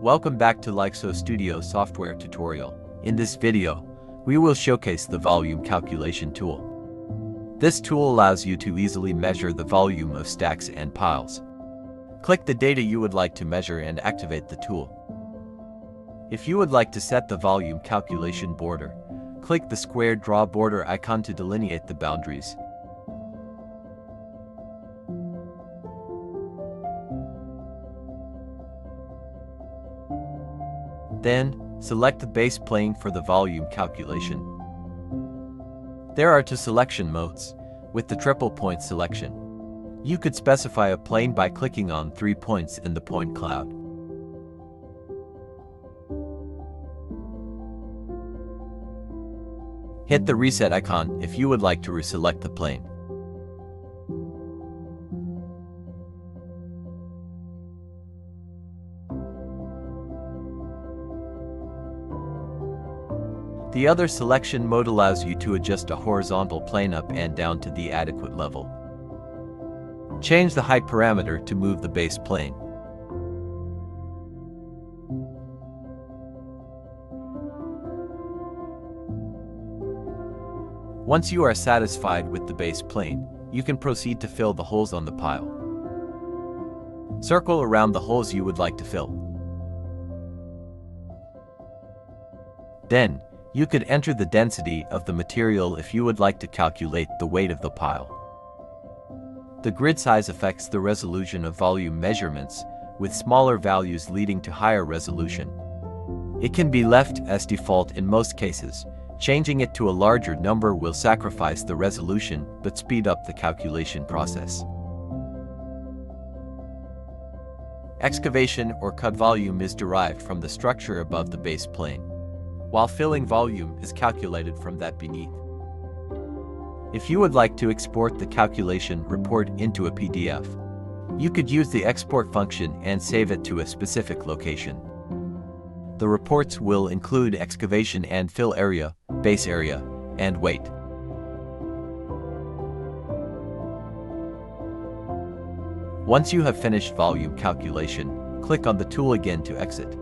Welcome back to LixelStudio software tutorial. In this video, we will showcase the volume calculation tool. This tool allows you to easily measure the volume of stacks and piles. Click the data you would like to measure and activate the tool. If you would like to set the volume calculation border, click the square draw border icon to delineate the boundaries. Then, select the base plane for the volume calculation. There are two selection modes, with the triple point selection. You could specify a plane by clicking on 3 points in the point cloud. Hit the reset icon if you would like to reselect the plane. The other selection mode allows you to adjust a horizontal plane up and down to the adequate level. Change the height parameter to move the base plane. Once you are satisfied with the base plane, you can proceed to fill the holes on the pile. Circle around the holes you would like to fill. Then, you could enter the density of the material if you would like to calculate the weight of the pile. The grid size affects the resolution of volume measurements, with smaller values leading to higher resolution. It can be left as default in most cases. Changing it to a larger number will sacrifice the resolution but speed up the calculation process. Excavation or cut volume is derived from the structure above the base plane, while filling volume is calculated from that beneath. If you would like to export the calculation report into a PDF, you could use the export function and save it to a specific location. The reports will include excavation and fill area, base area, and weight. Once you have finished volume calculation, click on the tool again to exit.